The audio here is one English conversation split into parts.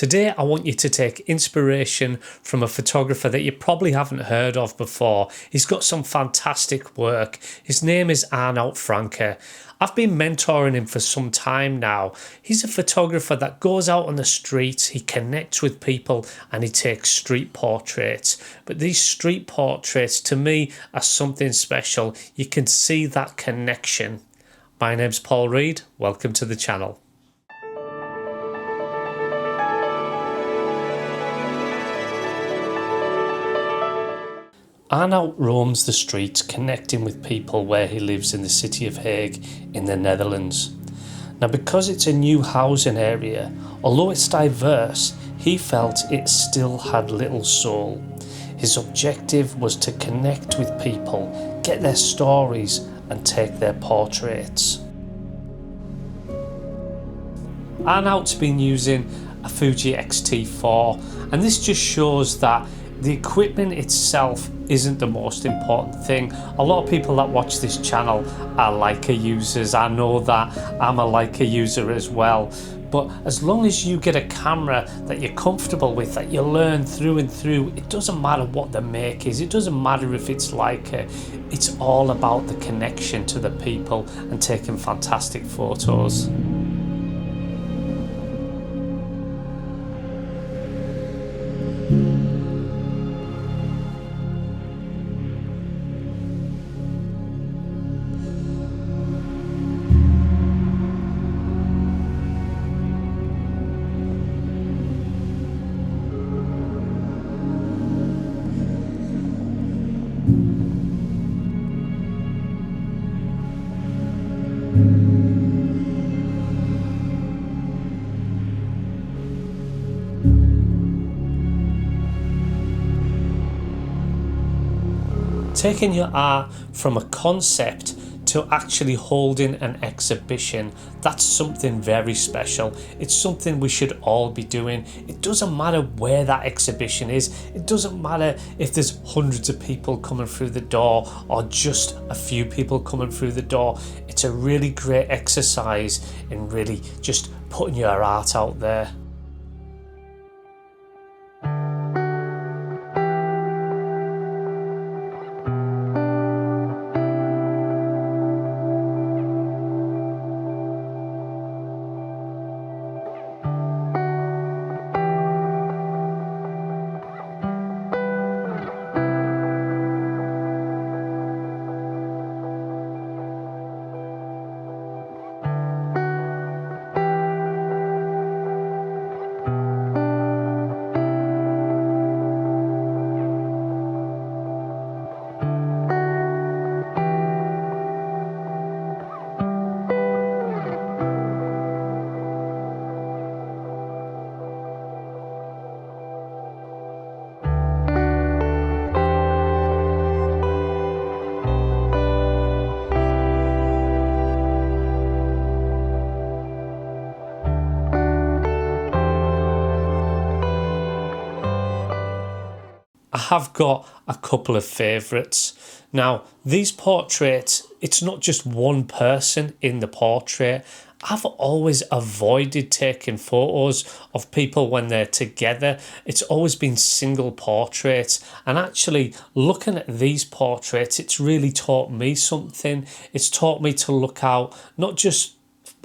Today I want you to take inspiration from a photographer that you probably haven't heard of before. He's got some fantastic work. His name is Arnout Francke. I've been mentoring him for some time now. He's a photographer that goes out on the streets, he connects with people and he takes street portraits. But these street portraits to me are something special. You can see that connection. My name's Paul Reed. Welcome to the channel. Arnout roams the streets connecting with people where he lives in the city of Hague in the Netherlands. Now, because it's a new housing area, although it's diverse, he felt it still had little soul. His objective was to connect with people, get their stories and take their portraits. Arnout's been using a Fuji X-T4 and this just shows that the equipment itself isn't the most important thing. A lot of people that watch this channel are Leica users. I know that I'm a Leica user as well. But as long as you get a camera that you're comfortable with, that you learn through and through, it doesn't matter what the make is. It doesn't matter if it's Leica. It's all about the connection to the people and taking fantastic photos. Taking your art from a concept to actually holding an exhibition, that's something very special. It's something we should all be doing. It doesn't matter where that exhibition is. It doesn't matter if there's hundreds of people coming through the door or just a few people coming through the door. It's a really great exercise in really just putting your art out there. I have got a couple of favourites. Now, these portraits, it's not just one person in the portrait. I've always avoided taking photos of people when they're together. It's always been single portraits. And actually, looking at these portraits, it's really taught me something. It's taught me to look out, not just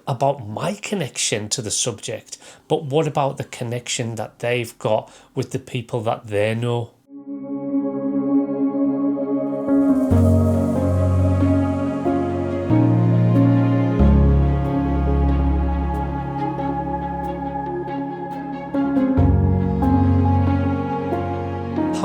about my connection to the subject, but what about the connection that they've got with the people that they know.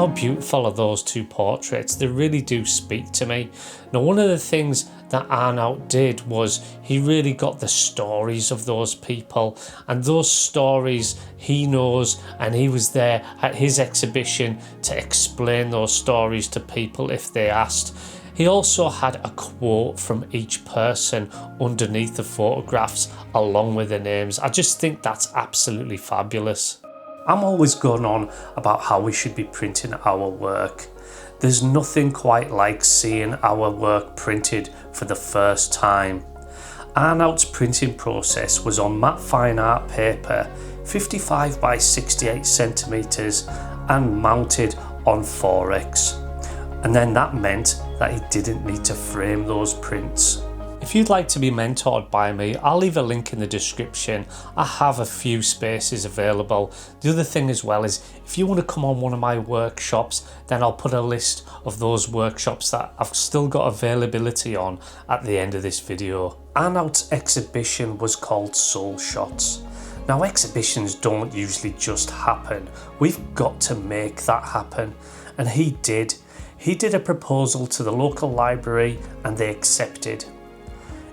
How beautiful are those two portraits? They really do speak to me. Now, one of the things that Arnout did was he really got the stories of those people, and those stories he knows, and he was there at his exhibition to explain those stories to people if they asked. He also had a quote from each person underneath the photographs along with the names. I just think that's absolutely fabulous. I'm always going on about how we should be printing our work. There's nothing quite like seeing our work printed for the first time. Arnout's printing process was on matte fine art paper. 55 by 68 centimeters and mounted on 4x. And then that meant that he didn't need to frame those prints. If you'd like to be mentored by me, I'll leave a link in the description. I have a few spaces available. The other thing as well is if you want to come on one of my workshops, then I'll put a list of those workshops that I've still got availability on at the end of this video. Arnout's exhibition was called Soul Shots. Now, exhibitions don't usually just happen. We've got to make that happen. And he did. He did a proposal to the local library and they accepted.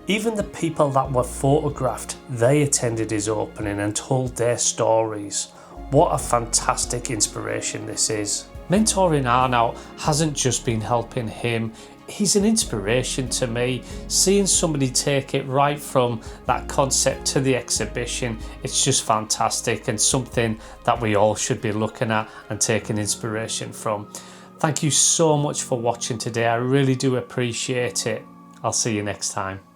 Even the people that were photographed, they attended his opening and told their stories. What a fantastic inspiration this is. Mentoring Arnout hasn't just been helping him, he's an inspiration to me. Seeing somebody take it right from that concept to the exhibition, it's just fantastic and something that we all should be looking at and taking inspiration from. Thank you so much for watching today, I really do appreciate it. I'll see you next time.